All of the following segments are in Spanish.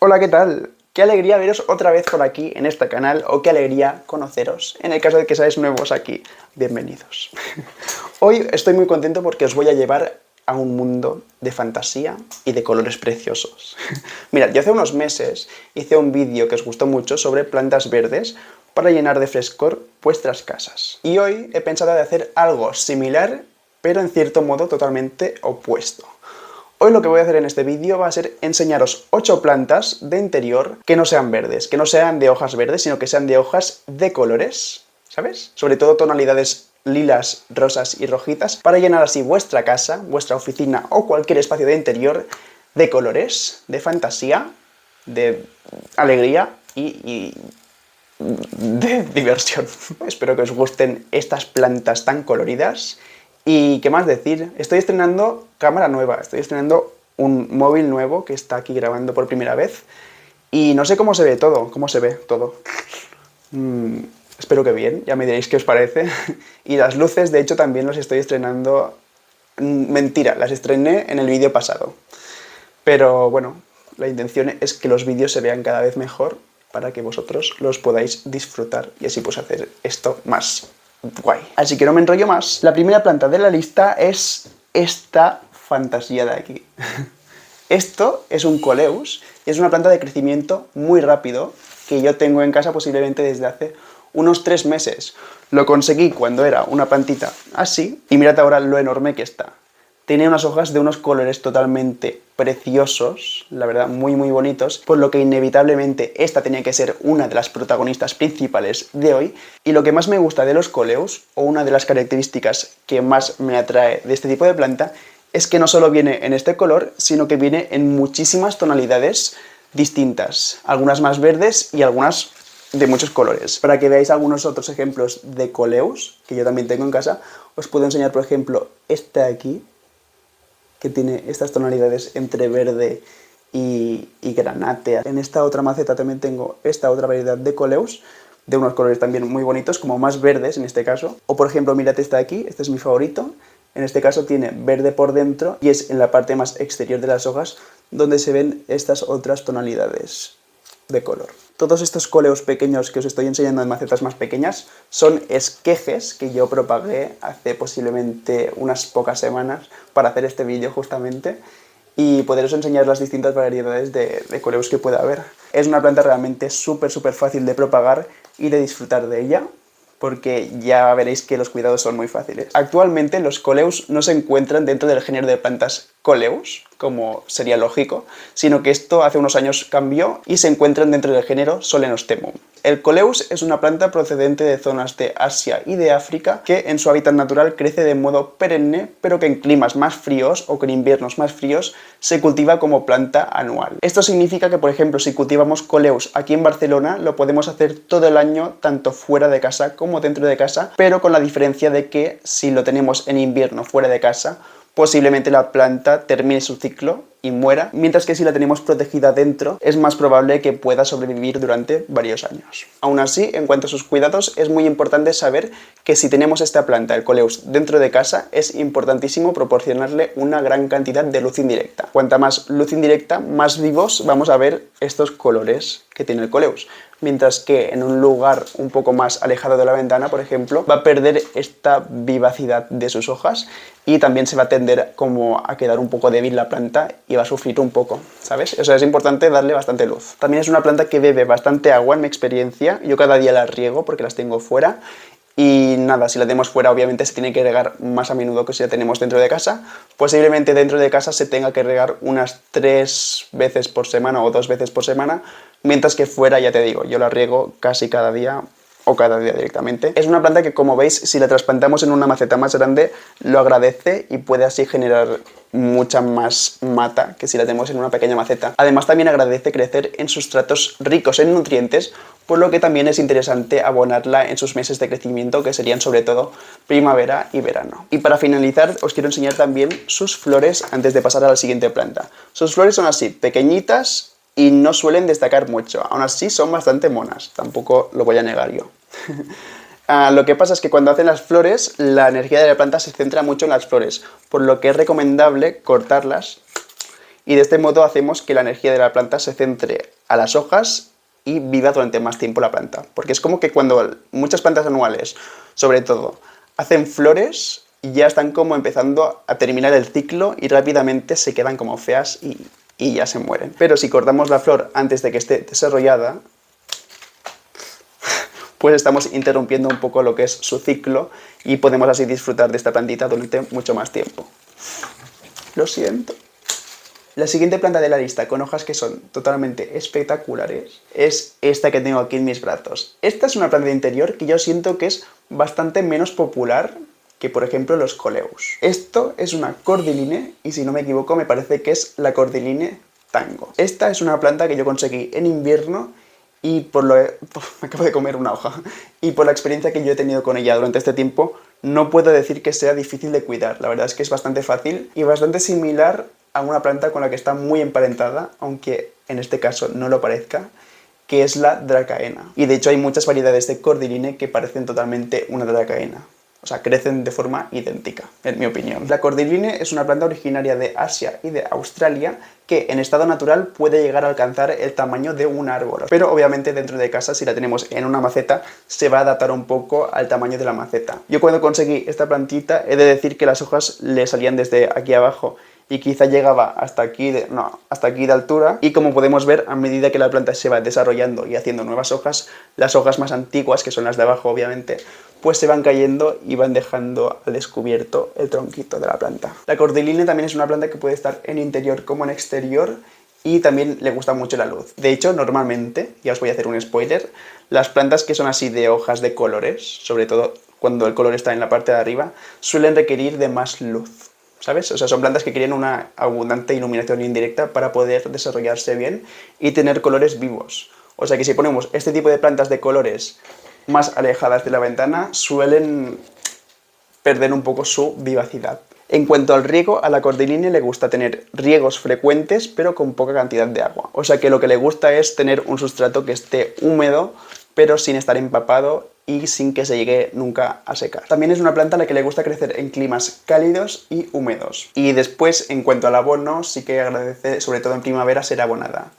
Hola, ¿qué tal? Qué alegría veros otra vez por aquí en este canal, o qué alegría conoceros. En el caso de que seáis nuevos aquí, bienvenidos. Hoy estoy muy contento porque os voy a llevar a un mundo de fantasía y de colores preciosos. Mirad, yo hace unos meses hice un vídeo que os gustó mucho sobre plantas verdes para llenar de frescor vuestras casas. Y hoy he pensado de hacer algo similar, pero en cierto modo totalmente opuesto. Hoy lo que voy a hacer en este vídeo va a ser enseñaros 8 plantas de interior que no sean verdes, que no sean de hojas verdes, sino que sean de hojas de colores, ¿sabes? Sobre todo tonalidades lilas, rosas y rojitas, para llenar así vuestra casa, vuestra oficina o cualquier espacio de interior de colores, de fantasía, de alegría y de diversión. Espero que os gusten estas plantas tan coloridas. Y qué más decir, estoy estrenando cámara nueva, estoy estrenando un móvil nuevo que está aquí grabando por primera vez. Y no sé cómo se ve todo, espero que bien, ya me diréis qué os parece. Y las luces, de hecho, también las estoy estrenando. Mentira, las estrené en el vídeo pasado. Pero bueno, la intención es que los vídeos se vean cada vez mejor para que vosotros los podáis disfrutar y así pues hacer esto más guay. Así que no me enrollo más. La primera planta de la lista es esta fantasía de aquí. Esto es un coleus y es una planta de crecimiento muy rápido que yo tengo en casa posiblemente desde hace unos 3 meses. Lo conseguí cuando era una plantita así y mirad ahora lo enorme que está. Tiene unas hojas de unos colores totalmente preciosos, la verdad muy bonitos, por lo que inevitablemente esta tenía que ser una de las protagonistas principales de hoy. Y lo que más me gusta de los coleus, o una de las características que más me atrae de este tipo de planta, es que no solo viene en este color, sino que viene en muchísimas tonalidades distintas, algunas más verdes y algunas de muchos colores. Para que veáis algunos otros ejemplos de coleus, que yo también tengo en casa, os puedo enseñar, por ejemplo, esta de aquí, que tiene estas tonalidades entre verde y granate. En esta otra maceta también tengo esta otra variedad de coleus, de unos colores también muy bonitos, como más verdes en este caso. O por ejemplo, mirad esta de aquí, este es mi favorito. En este caso tiene verde por dentro y es en la parte más exterior de las hojas donde se ven estas otras tonalidades de color. Todos estos coleus pequeños que os estoy enseñando en macetas más pequeñas son esquejes que yo propagué hace posiblemente unas pocas semanas para hacer este vídeo justamente y poderos enseñar las distintas variedades de coleus que pueda haber. Es una planta realmente súper fácil de propagar y de disfrutar de ella, porque ya veréis que los cuidados son muy fáciles. Actualmente los coleus no se encuentran dentro del género de plantas coleus, como sería lógico, sino que esto hace unos años cambió y se encuentran dentro del género Solenostemum. El coleus es una planta procedente de zonas de Asia y de África que en su hábitat natural crece de modo perenne, pero que en climas más fríos o con inviernos más fríos se cultiva como planta anual. Esto significa que, por ejemplo, si cultivamos coleus aquí en Barcelona, lo podemos hacer todo el año, tanto fuera de casa como dentro de casa, pero con la diferencia de que si lo tenemos en invierno fuera de casa, posiblemente la planta termine su ciclo y muera, mientras que si la tenemos protegida dentro, es más probable que pueda sobrevivir durante varios años. Aún así, en cuanto a sus cuidados, es muy importante saber que si tenemos esta planta, el coleus, dentro de casa, es importantísimo proporcionarle una gran cantidad de luz indirecta. Cuanta más luz indirecta, más vivos vamos a ver estos colores que tiene el coleus. Mientras que en un lugar un poco más alejado de la ventana, por ejemplo, va a perder esta vivacidad de sus hojas y también se va a tender como a quedar un poco débil la planta y va a sufrir un poco, ¿sabes? O sea, es importante darle bastante luz. También es una planta que bebe bastante agua en mi experiencia. Yo cada día la riego porque las tengo fuera. Y nada, si la tenemos fuera obviamente se tiene que regar más a menudo que si la tenemos dentro de casa. Posiblemente dentro de casa se tenga que regar unas 3 veces por semana o 2 veces por semana, mientras que fuera, ya te digo, yo la riego casi cada día o cada día directamente. Es una planta que, como veis, si la trasplantamos en una maceta más grande, lo agradece y puede así generar mucha más mata que si la tenemos en una pequeña maceta. Además, también agradece crecer en sustratos ricos en nutrientes, por lo que también es interesante abonarla en sus meses de crecimiento, que serían sobre todo primavera y verano. Y para finalizar, os quiero enseñar también sus flores antes de pasar a la siguiente planta. Sus flores son así, pequeñitas, y no suelen destacar mucho. Aún así son bastante monas, tampoco lo voy a negar yo. Lo que pasa es que cuando hacen las flores, la energía de la planta se centra mucho en las flores, por lo que es recomendable cortarlas Y de este modo hacemos que la energía de la planta se centre a las hojas y viva durante más tiempo la planta. Porque es como que cuando muchas plantas anuales, sobre todo, hacen flores, ya están como empezando a terminar el ciclo y rápidamente se quedan como feas y ya se mueren. Pero si cortamos la flor antes de que esté desarrollada, pues estamos interrumpiendo un poco lo que es su ciclo y podemos así disfrutar de esta plantita durante mucho más tiempo. Lo siento. La siguiente planta de la lista con hojas que son totalmente espectaculares es esta que tengo aquí en mis brazos. Esta es una planta de interior que yo siento que es bastante menos popular que, por ejemplo, los coleus. Esto es una cordyline y, si no me equivoco, me parece que es la cordyline tango. Esta es una planta que yo conseguí en invierno y me acabo de comer una hoja. Y por la experiencia que yo he tenido con ella durante este tiempo, no puedo decir que sea difícil de cuidar. La verdad es que es bastante fácil y bastante similar a una planta con la que está muy emparentada, aunque en este caso no lo parezca, que es la dracaena. Y de hecho hay muchas variedades de cordyline que parecen totalmente una dracaena. O sea, crecen de forma idéntica, en mi opinión. La cordyline es una planta originaria de Asia y de Australia que en estado natural puede llegar a alcanzar el tamaño de un árbol. Pero obviamente dentro de casa, si la tenemos en una maceta, se va a adaptar un poco al tamaño de la maceta. Yo cuando conseguí esta plantita he de decir que las hojas le salían desde aquí abajo y quizá llegaba hasta aquí de altura, y como podemos ver, a medida que la planta se va desarrollando y haciendo nuevas hojas, las hojas más antiguas, que son las de abajo obviamente, pues se van cayendo y van dejando al descubierto el tronquito de la planta. La cordyline también es una planta que puede estar en interior como en exterior y también le gusta mucho la luz. De hecho, normalmente, ya os voy a hacer un spoiler, las plantas que son así de hojas de colores, sobre todo cuando el color está en la parte de arriba, suelen requerir de más luz, ¿sabes? O sea, son plantas que quieren una abundante iluminación indirecta para poder desarrollarse bien y tener colores vivos. O sea que si ponemos este tipo de plantas de colores más alejadas de la ventana, suelen perder un poco su vivacidad. En cuanto al riego, a la cordyline le gusta tener riegos frecuentes, pero con poca cantidad de agua. O sea que lo que le gusta es tener un sustrato que esté húmedo, pero sin estar empapado y sin que se llegue nunca a secar. También es una planta a la que le gusta crecer en climas cálidos y húmedos. Y después, en cuanto al abono, sí que agradece, sobre todo en primavera, ser abonada.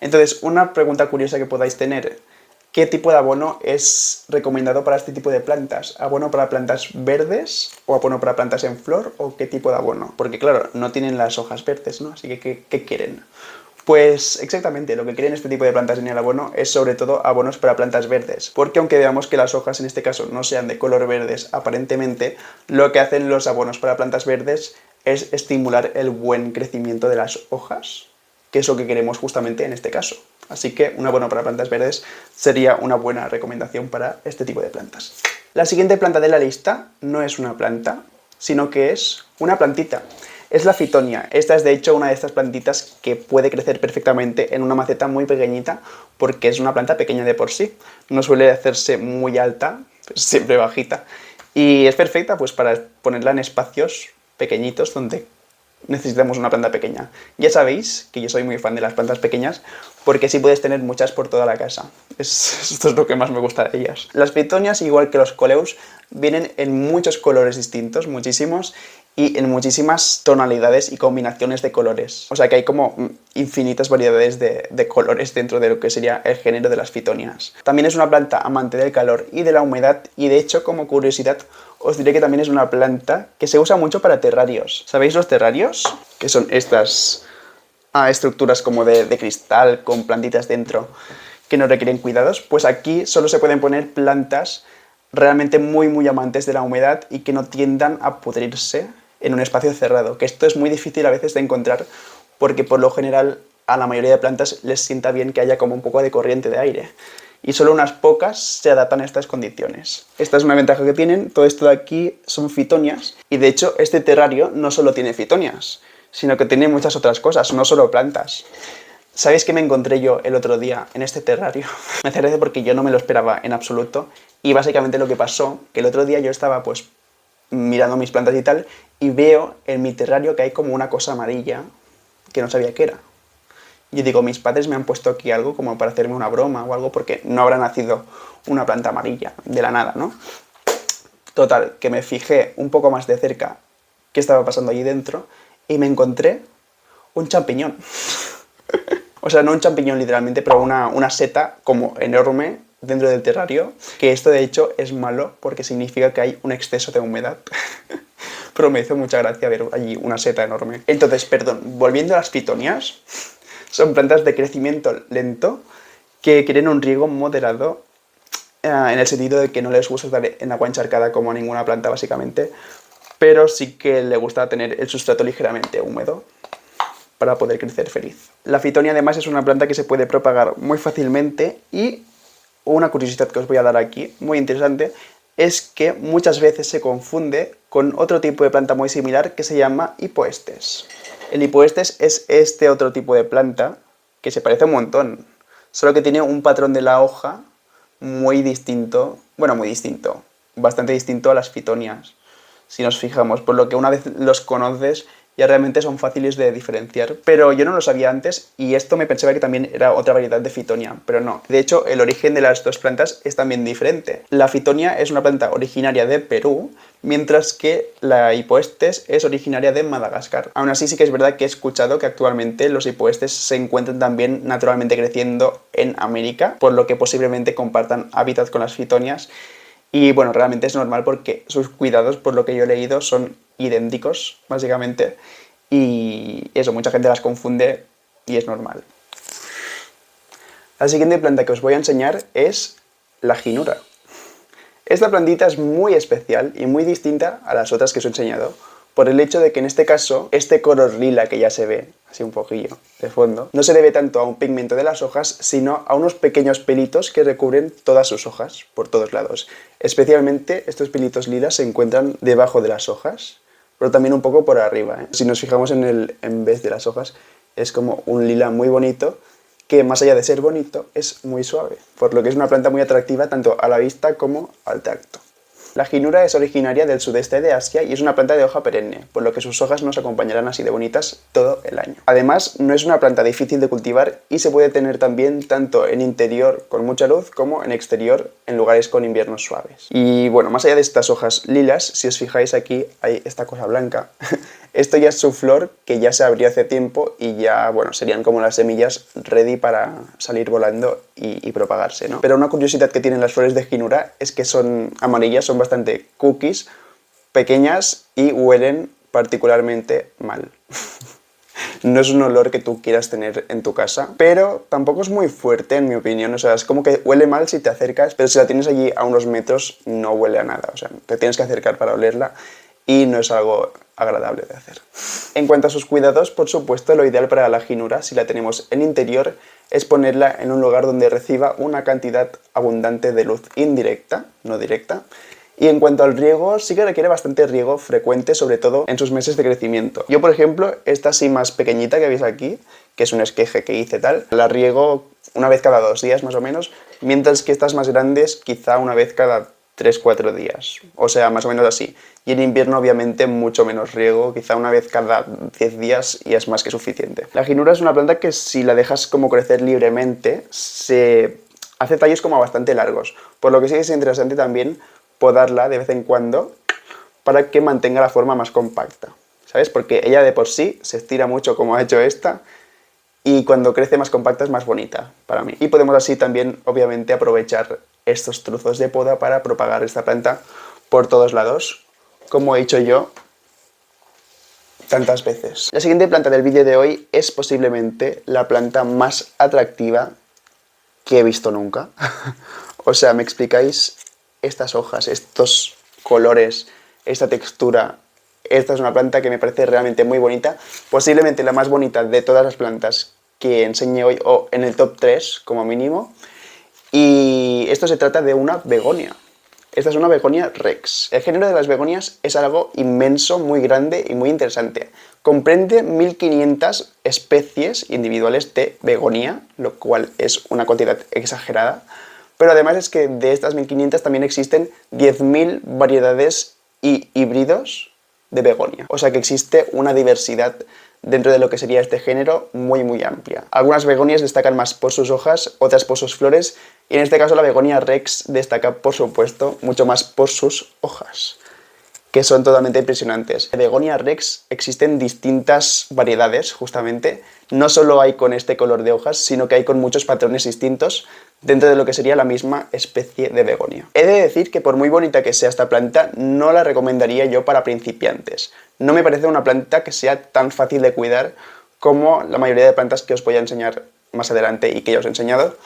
Entonces, una pregunta curiosa que podáis tener: ¿qué tipo de abono es recomendado para este tipo de plantas? ¿Abono para plantas verdes o abono para plantas en flor? ¿O qué tipo de abono? Porque claro, no tienen las hojas verdes, ¿no? Así que, ¿qué quieren? Pues exactamente, lo que quieren este tipo de plantas en el abono es sobre todo abonos para plantas verdes, porque aunque veamos que las hojas en este caso no sean de color verdes aparentemente, lo que hacen los abonos para plantas verdes es estimular el buen crecimiento de las hojas, que es lo que queremos justamente en este caso. Así que un abono para plantas verdes sería una buena recomendación para este tipo de plantas. La siguiente planta de la lista no es una planta, sino que es una plantita. Es la Fittonia. Esta es de hecho una de estas plantitas que puede crecer perfectamente en una maceta muy pequeñita porque es una planta pequeña de por sí. No suele hacerse muy alta, siempre bajita. Y es perfecta pues para ponerla en espacios pequeñitos donde necesitamos una planta pequeña. Ya sabéis que yo soy muy fan de las plantas pequeñas porque así puedes tener muchas por toda la casa. Esto es lo que más me gusta de ellas. Las Fittonias, igual que los coleus, vienen en muchos colores distintos, muchísimos, y en muchísimas tonalidades y combinaciones de colores. O sea que hay como infinitas variedades de colores dentro de lo que sería el género de las Fittonias. También es una planta amante del calor y de la humedad, y de hecho, como curiosidad, os diré que también es una planta que se usa mucho para terrarios. ¿Sabéis los terrarios? Que son estas estructuras como de cristal con plantitas dentro que no requieren cuidados. Pues aquí solo se pueden poner plantas realmente muy amantes de la humedad y que no tiendan a pudrirse en un espacio cerrado, que esto es muy difícil a veces de encontrar porque por lo general a la mayoría de plantas les sienta bien que haya como un poco de corriente de aire y solo unas pocas se adaptan a estas condiciones. Esta es una ventaja que tienen. Todo esto de aquí son Fittonias y de hecho este terrario no solo tiene Fittonias, sino que tiene muchas otras cosas, no solo plantas. ¿Sabéis qué me encontré yo el otro día en este terrario? Me hace gracia porque yo no me lo esperaba en absoluto y básicamente lo que pasó, que el otro día yo estaba pues mirando mis plantas y tal y veo en mi terrario que hay como una cosa amarilla que no sabía qué era. Yo digo, mis padres me han puesto aquí algo como para hacerme una broma o algo porque no habrá nacido una planta amarilla de la nada, ¿no? Total, que me fijé un poco más de cerca qué estaba pasando allí dentro y me encontré un champiñón. O sea, no un champiñón literalmente, pero una seta como enorme dentro del terrario, que esto de hecho es malo porque significa que hay un exceso de humedad. Pero me hizo mucha gracia ver allí una seta enorme. Entonces, perdón, volviendo a las fitonias, son plantas de crecimiento lento que quieren un riego moderado, en el sentido de que no les gusta estar en agua encharcada como ninguna planta básicamente, pero sí que le gusta tener el sustrato ligeramente húmedo para poder crecer feliz. La fitonia además es una planta que se puede propagar muy fácilmente y una curiosidad que os voy a dar aquí, muy interesante, es que muchas veces se confunde con otro tipo de planta muy similar que se llama hipoestes. El hipoestes es este otro tipo de planta que se parece un montón, solo que tiene un patrón de la hoja muy distinto, bueno, muy distinto, bastante distinto a las fitonias, si nos fijamos, por lo que una vez los conoces ya realmente son fáciles de diferenciar. Pero yo no lo sabía antes y esto me pensaba que también era otra variedad de fitonia, pero no. De hecho, el origen de las dos plantas es también diferente. La fitonia es una planta originaria de Perú, mientras que la hipoestes es originaria de Madagascar. Aún así sí que es verdad que he escuchado que actualmente los hipoestes se encuentran también naturalmente creciendo en América, por lo que posiblemente compartan hábitat con las fitonias. Y bueno, realmente es normal porque sus cuidados, por lo que yo he leído, son idénticos, básicamente. Y eso, mucha gente las confunde y es normal. La siguiente planta que os voy a enseñar es la ginura. Esta plantita es muy especial y muy distinta a las otras que os he enseñado, por el hecho de que en este caso, este color lila que ya se ve, así un poquillo de fondo, no se debe tanto a un pigmento de las hojas, sino a unos pequeños pelitos que recubren todas sus hojas, por todos lados. Especialmente estos pelitos lilas se encuentran debajo de las hojas, pero también un poco por arriba, ¿eh? Si nos fijamos en vez de las hojas, es como un lila muy bonito, que más allá de ser bonito, es muy suave, por lo que es una planta muy atractiva tanto a la vista como al tacto. La ginura es originaria del sudeste de Asia y es una planta de hoja perenne, por lo que sus hojas nos acompañarán así de bonitas todo el año. Además, no es una planta difícil de cultivar y se puede tener también tanto en interior con mucha luz como en exterior en lugares con inviernos suaves. Y bueno, más allá de estas hojas lilas, si os fijáis aquí hay esta cosa blanca. Esto ya es su flor que ya se abrió hace tiempo y ya, bueno, serían como las semillas ready para salir volando y propagarse, ¿no? Pero una curiosidad que tienen las flores de ginura es que son amarillas, son bastante cookies, pequeñas y huelen particularmente mal. No es un olor que tú quieras tener en tu casa, pero tampoco es muy fuerte en mi opinión, o sea, es como que huele mal si te acercas, pero si la tienes allí a unos metros no huele a nada, o sea, te tienes que acercar para olerla y no es algo agradable de hacer. En cuanto a sus cuidados, por supuesto, lo ideal para la ginura, si la tenemos en interior, es ponerla en un lugar donde reciba una cantidad abundante de luz indirecta, no directa. Y en cuanto al riego, sí que requiere bastante riego frecuente, sobre todo en sus meses de crecimiento. Yo, por ejemplo, esta así más pequeñita que veis aquí, que es un esqueje que hice tal, la riego una vez cada 2 días más o menos, mientras que estas más grandes quizá una vez cada 3-4 días, o sea, más o menos así. Y en invierno, obviamente, mucho menos riego, quizá una vez cada 10 días y es más que suficiente. La ginura es una planta que si la dejas como crecer libremente, se hace tallos como bastante largos, por lo que sí que es interesante también podarla de vez en cuando para que mantenga la forma más compacta, ¿sabes? Porque ella de por sí se estira mucho como ha hecho esta y cuando crece más compacta es más bonita para mí. Y podemos así también, obviamente, aprovechar estos trozos de poda para propagar esta planta por todos lados, como he hecho yo tantas veces. La siguiente planta del vídeo de hoy es posiblemente la planta más atractiva que he visto nunca. O sea, ¿me explicáis? Estas hojas, estos colores, esta textura. Esta es una planta que me parece realmente muy bonita, posiblemente la más bonita de todas las plantas que enseñé hoy, o en el top 3 como mínimo. Y esto se trata de una begonia. Esta es una begonia rex. El género de las begonias es algo inmenso, muy grande y muy interesante. Comprende 1500 especies individuales de begonia, lo cual es una cantidad exagerada. Pero además es que de estas 1500 también existen 10.000 variedades y híbridos de begonia. O sea que existe una diversidad dentro de lo que sería este género muy muy amplia. Algunas begonias destacan más por sus hojas, otras por sus flores, y en este caso la begonia rex destaca, por supuesto, mucho más por sus hojas. que son totalmente impresionantes. De Begonia Rex existen distintas variedades, justamente. No solo hay con este color de hojas, sino que hay con muchos patrones distintos dentro de lo que sería la misma especie de begonia. He de decir que por muy bonita que sea esta planta, no la recomendaría yo para principiantes. No me parece una planta que sea tan fácil de cuidar como la mayoría de plantas que os voy a enseñar más adelante y que ya os he enseñado.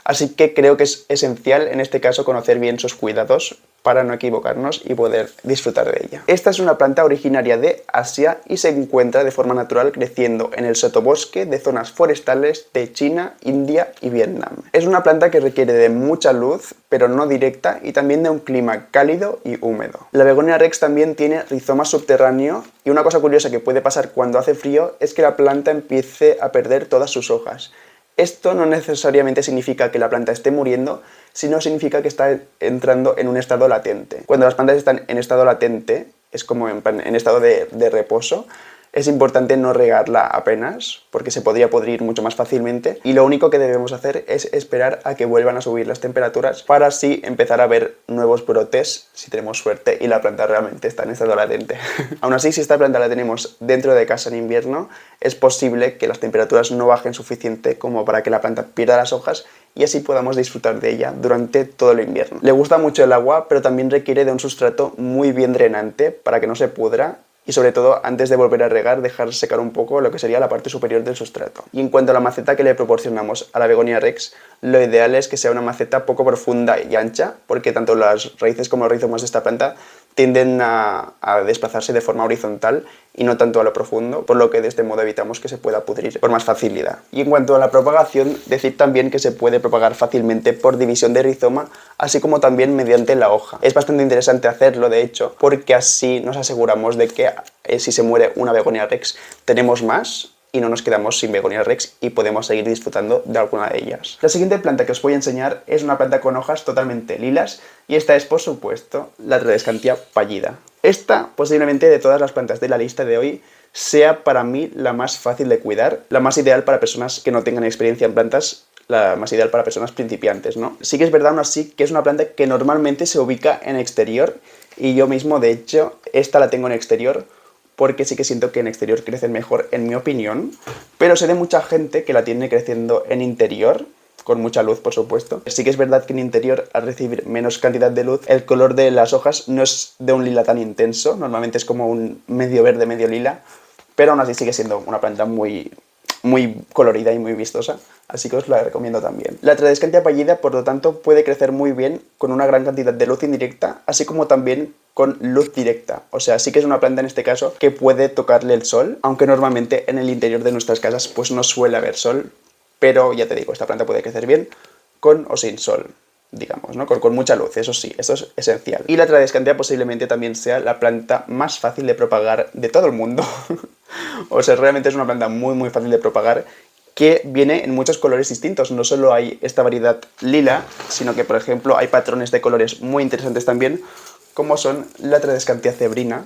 Así que creo que es esencial en este caso conocer bien sus cuidados para no equivocarnos y poder disfrutar de ella. Esta es una planta originaria de Asia y se encuentra de forma natural creciendo en el sotobosque de zonas forestales de China, India y Vietnam. Es una planta que requiere de mucha luz, pero no directa, y también de un clima cálido y húmedo. La Begonia Rex también tiene rizoma subterráneo, y una cosa curiosa que puede pasar cuando hace frío es que la planta empiece a perder todas sus hojas. Esto no necesariamente significa que la planta esté muriendo, sino significa que está entrando en un estado latente. Cuando las plantas están en estado latente, es como en estado de reposo, es importante no regarla apenas, porque se podría podrir mucho más fácilmente, y lo único que debemos hacer es esperar a que vuelvan a subir las temperaturas para así empezar a ver nuevos brotes, si tenemos suerte y la planta realmente está en estado latente. Aún así, si esta planta la tenemos dentro de casa en invierno, es posible que las temperaturas no bajen suficiente como para que la planta pierda las hojas y así podamos disfrutar de ella durante todo el invierno. Le gusta mucho el agua, pero también requiere de un sustrato muy bien drenante para que no se pudra, y sobre todo antes de volver a regar dejar secar un poco lo que sería la parte superior del sustrato. Y en cuanto a la maceta que le proporcionamos a la Begonia Rex, lo ideal es que sea una maceta poco profunda y ancha, porque tanto las raíces como los rizomas de esta planta tienden a desplazarse de forma horizontal y no tanto a lo profundo, por lo que de este modo evitamos que se pueda pudrir por más facilidad. Y en cuanto a la propagación, decir también que se puede propagar fácilmente por división de rizoma, así como también mediante la hoja. Es bastante interesante hacerlo, de hecho, porque así nos aseguramos de que si se muere una Begonia Rex, tenemos más y no nos quedamos sin Begonia Rex y podemos seguir disfrutando de alguna de ellas. La siguiente planta que os voy a enseñar es una planta con hojas totalmente lilas, y esta es, por supuesto, la Tradescantia pallida. Esta, posiblemente de todas las plantas de la lista de hoy, sea para mí la más fácil de cuidar, la más ideal para personas que no tengan experiencia en plantas, la más ideal para personas principiantes, ¿no? Sí que es verdad, aún así, que es una planta que normalmente se ubica en exterior, y yo mismo, de hecho, esta la tengo en exterior, porque sí que siento que en exterior crecen mejor, en mi opinión, pero sé de mucha gente que la tiene creciendo en interior, con mucha luz, por supuesto. Sí que es verdad que en interior, al recibir menos cantidad de luz, el color de las hojas no es de un lila tan intenso, normalmente es como un medio verde, medio lila, pero aún así sigue siendo una planta muy colorida y muy vistosa, así que os la recomiendo también. La Tradescantia pallida, por lo tanto, puede crecer muy bien con una gran cantidad de luz indirecta, así como también con luz directa. O sea, sí que es una planta en este caso que puede tocarle el sol, aunque normalmente en el interior de nuestras casas pues no suele haber sol, pero ya te digo, esta planta puede crecer bien con o sin sol, digamos, ¿no? Con mucha luz, eso sí, esto es esencial. Y la Tradescantia posiblemente también sea la planta más fácil de propagar de todo el mundo. O sea, realmente es una planta muy fácil de propagar, que viene en muchos colores distintos. No solo hay esta variedad lila, sino que, por ejemplo, hay patrones de colores muy interesantes también, como son la Tradescantia zebrina,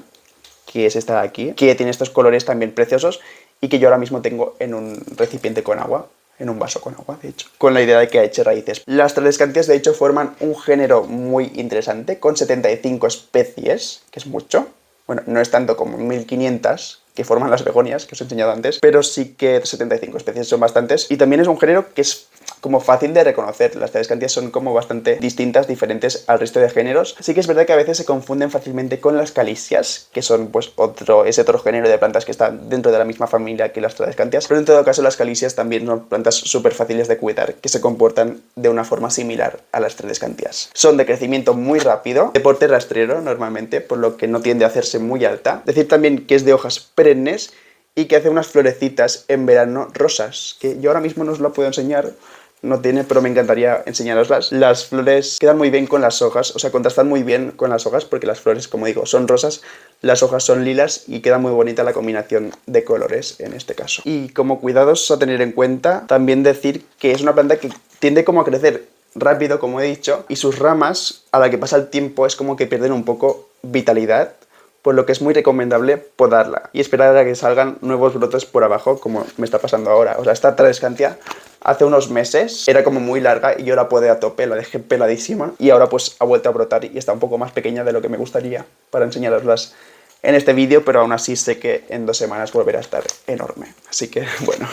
que es esta de aquí, que tiene estos colores también preciosos y que yo ahora mismo tengo en un recipiente con agua, en un vaso con agua, de hecho, con la idea de que eche raíces. Las Tradescantias, de hecho, forman un género muy interesante, con 75 especies, que es mucho. Bueno, no es tanto como 1500 que forman las begonias, que os he enseñado antes, pero sí que 75 especies son bastantes. Y también es un género que es como fácil de reconocer. Las Tradescantias son como bastante distintas, diferentes al resto de géneros. Sí que es verdad que a veces se confunden fácilmente con las calisias, que son pues ese otro género de plantas que están dentro de la misma familia que las Tradescantias, pero en todo caso las calisias también son plantas súper fáciles de cuidar, que se comportan de una forma similar a las Tradescantias. Son de crecimiento muy rápido, de porte rastrero normalmente, por lo que no tiende a hacerse muy alta. Decir también que es de hojas perennes y que hace unas florecitas en verano rosas, que yo ahora mismo no os la puedo enseñar, no tiene, pero me encantaría enseñaroslas. Las flores quedan muy bien con las hojas, o sea, contrastan muy bien con las hojas porque las flores, como digo, son rosas, las hojas son lilas y queda muy bonita la combinación de colores en este caso. Y como cuidados a tener en cuenta, también decir que es una planta que tiende como a crecer rápido, como he dicho, y sus ramas, a la que pasa el tiempo, es como que pierden un poco vitalidad, por lo que es muy recomendable podarla y esperar a que salgan nuevos brotes por abajo, como me está pasando ahora. O sea, esta tradescantia hace unos meses era como muy larga y yo la podé a tope, la dejé peladísima y ahora pues ha vuelto a brotar y está un poco más pequeña de lo que me gustaría para enseñaroslas en este vídeo, pero aún así sé que en 2 semanas volverá a estar enorme. Así que, bueno,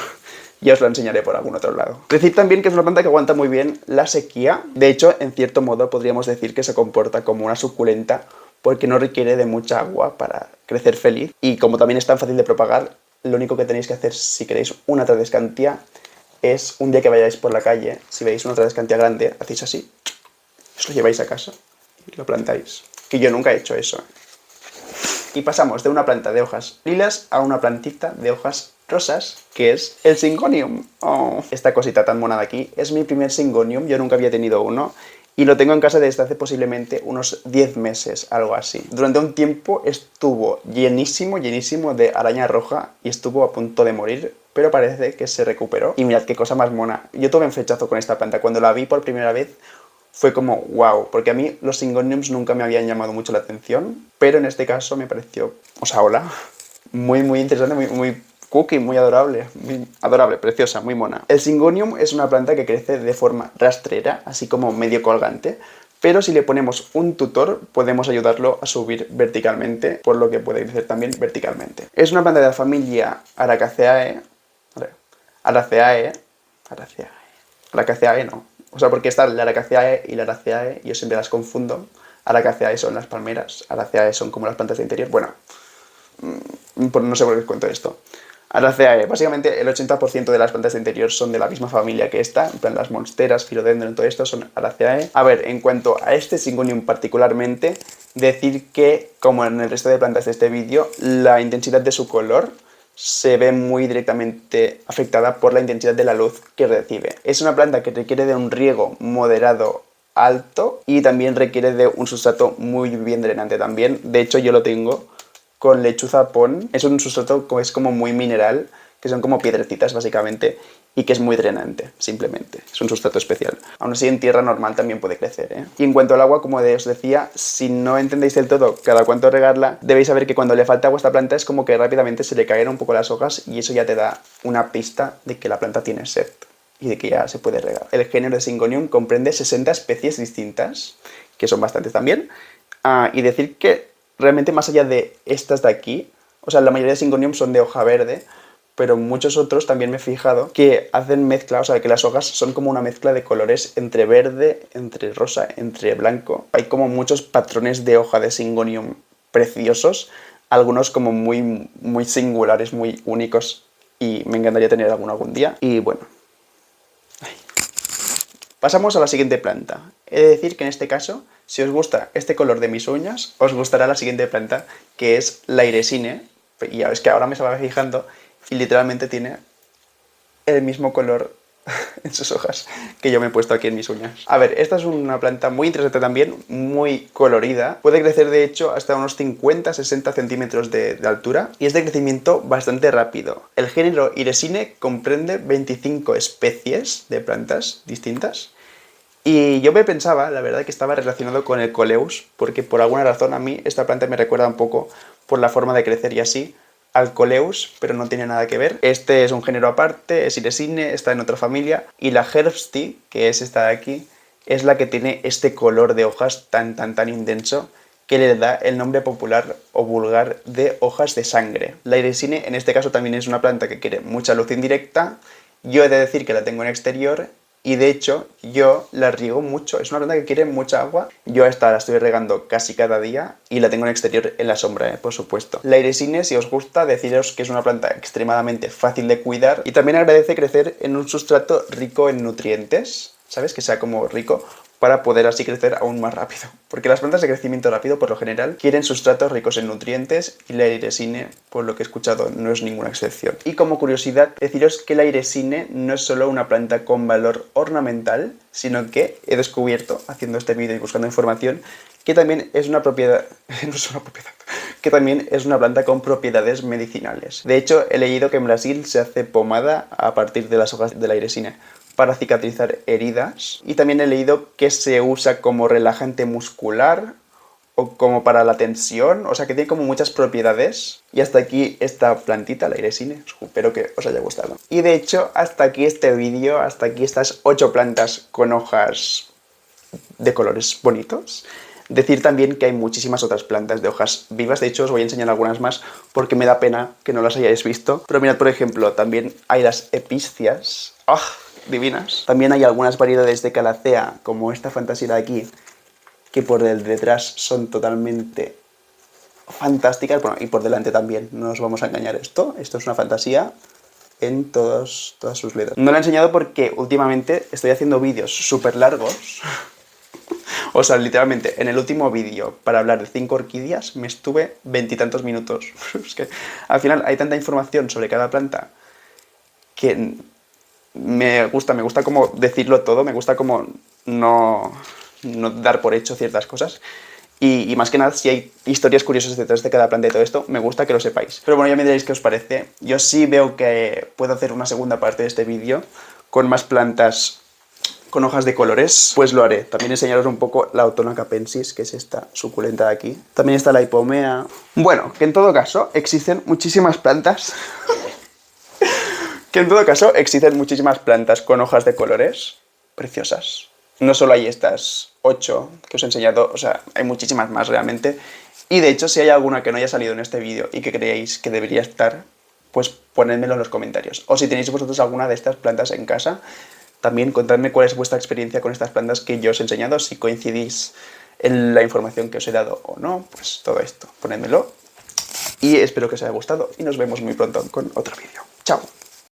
ya os lo enseñaré por algún otro lado. Decir también que es una planta que aguanta muy bien la sequía. De hecho, en cierto modo podríamos decir que se comporta como una suculenta porque no requiere de mucha agua para crecer feliz. Y como también es tan fácil de propagar, lo único que tenéis que hacer si queréis una tradescantia es un día que vayáis por la calle, si veis una tradescantia grande, hacéis así, os lo lleváis a casa y lo plantáis. Que yo nunca he hecho eso. Y pasamos de una planta de hojas lilas a una plantita de hojas rosas, que es el Syngonium. Oh, esta cosita tan mona de aquí es mi primer Syngonium, yo nunca había tenido uno. Y lo tengo en casa desde hace posiblemente unos 10 meses, algo así. Durante un tiempo estuvo llenísimo de araña roja y estuvo a punto de morir, pero parece que se recuperó. Y mirad qué cosa más mona. Yo tuve un flechazo con esta planta. Cuando la vi por primera vez fue como wow, porque a mí los Syngoniums nunca me habían llamado mucho la atención, pero en este caso me pareció, o sea, hola, muy interesante, muy cookie, muy adorable, preciosa, muy mona. El Syngonium es una planta que crece de forma rastrera, así como medio colgante, pero si le ponemos un tutor podemos ayudarlo a subir verticalmente, por lo que puede crecer también verticalmente. Es una planta de la familia Aracaceae, Aracaceae no, o sea, porque está la Aracaceae y la Araceae, yo siempre las confundo. Aracaceae son las palmeras, Araceae son como las plantas de interior, bueno, no sé por qué os cuento esto. Araceae, básicamente el 80% de las plantas de interior son de la misma familia que esta, en plan las monsteras, philodendron, todo esto son Araceae. A ver, en cuanto a este Syngonium particularmente, decir que, como en el resto de plantas de este vídeo, la intensidad de su color se ve muy directamente afectada por la intensidad de la luz que recibe. Es una planta que requiere de un riego moderado alto y también requiere de un sustrato muy bien drenante también. De hecho, yo lo tengo con lechuza pon. Es un sustrato que es como muy mineral, que son como piedrecitas básicamente, y que es muy drenante, simplemente. Es un sustrato especial. Aún así, en tierra normal también puede crecer, ¿eh? Y en cuanto al agua, como os decía, si no entendéis del todo cada cuánto regarla, debéis saber que cuando le falta agua a esta planta es como que rápidamente se le caen un poco las hojas y eso ya te da una pista de que la planta tiene sed y de que ya se puede regar. El género de Syngonium comprende 60 especies distintas, que son bastantes también, y decir que realmente más allá de estas de aquí, o sea, la mayoría de Syngonium son de hoja verde, pero muchos otros también me he fijado que hacen mezcla, o sea, que las hojas son como una mezcla de colores entre verde, entre rosa, entre blanco. Hay como muchos patrones de hoja de Syngonium preciosos, algunos como muy singulares, muy únicos, y me encantaría tener alguno algún día. Y bueno, pasamos a la siguiente planta. He de decir que en este caso, si os gusta este color de mis uñas, os gustará la siguiente planta, que es la Iresine. Y ya ves que ahora me estaba fijando y literalmente tiene el mismo color en sus hojas que yo me he puesto aquí en mis uñas. A ver, esta es una planta muy interesante también, muy colorida. Puede crecer de hecho hasta unos 50-60 centímetros de altura y es de crecimiento bastante rápido. El género Iresine comprende 25 especies de plantas distintas. Y yo me pensaba, la verdad, que estaba relacionado con el Coleus, porque por alguna razón a mí esta planta me recuerda un poco por la forma de crecer y así al Coleus, pero no tiene nada que ver. Este es un género aparte, es Iresine, está en otra familia, y la Herbstii, que es esta de aquí, es la que tiene este color de hojas tan intenso que le da el nombre popular o vulgar de hojas de sangre. La Iresine en este caso también es una planta que quiere mucha luz indirecta. Yo he de decir que la tengo en exterior y de hecho yo la riego mucho. Es una planta que quiere mucha agua. Yo a esta la estoy regando casi cada día y la tengo en exterior en la sombra, por supuesto. La Iresine, si os gusta, deciros que es una planta extremadamente fácil de cuidar y también agradece crecer en un sustrato rico en nutrientes, ¿sabes? Que sea como rico para poder así crecer aún más rápido. Porque las plantas de crecimiento rápido, por lo general, quieren sustratos ricos en nutrientes y la Iresine, por lo que he escuchado, no es ninguna excepción. Y como curiosidad, deciros que la Iresine no es solo una planta con valor ornamental, sino que he descubierto, haciendo este vídeo y buscando información, que también es una propiedad... no es una propiedad... que también es una planta con propiedades medicinales. De hecho, he leído que en Brasil se hace pomada a partir de las hojas de la Iresine para cicatrizar heridas, y también he leído que se usa como relajante muscular o como para la tensión, o sea que tiene como muchas propiedades. Y hasta aquí esta plantita, la iresine, espero que os haya gustado. Y de hecho, hasta aquí este vídeo, hasta aquí estas 8 plantas con hojas de colores bonitos. Decir también que hay muchísimas otras plantas de hojas vivas, de hecho os voy a enseñar algunas más porque me da pena que no las hayáis visto. Pero mirad, por ejemplo, también hay las epísteas, ¡ah!, divinas. También hay algunas variedades de calacea, como esta fantasía de aquí, que por el detrás son totalmente fantásticas, bueno, y por delante también, no nos vamos a engañar, esto es una fantasía en todas sus letras. No lo he enseñado porque últimamente estoy haciendo vídeos súper largos. O sea, literalmente, en el último vídeo para hablar de 5 orquídeas me estuve 20 y tantos minutos. Es que al final hay tanta información sobre cada planta que me gusta como decirlo todo, me gusta como no dar por hecho ciertas cosas. Y más que nada, si hay historias curiosas detrás de cada planta y todo esto, me gusta que lo sepáis. Pero bueno, ya me diréis qué os parece. Yo sí veo que puedo hacer una segunda parte de este vídeo con más plantas con hojas de colores, pues lo haré. También enseñaros un poco la Autona capensis, que es esta suculenta de aquí. También está la hipomea. Bueno, que en todo caso existen muchísimas plantas con hojas de colores preciosas. No solo hay estas 8 que os he enseñado, o sea, hay muchísimas más realmente. Y de hecho, si hay alguna que no haya salido en este vídeo y que creéis que debería estar, pues ponedmelo en los comentarios. O si tenéis vosotros alguna de estas plantas en casa, también contadme cuál es vuestra experiencia con estas plantas que yo os he enseñado, si coincidís en la información que os he dado o no, pues todo esto, ponedmelo. Y espero que os haya gustado y nos vemos muy pronto con otro vídeo. ¡Chao!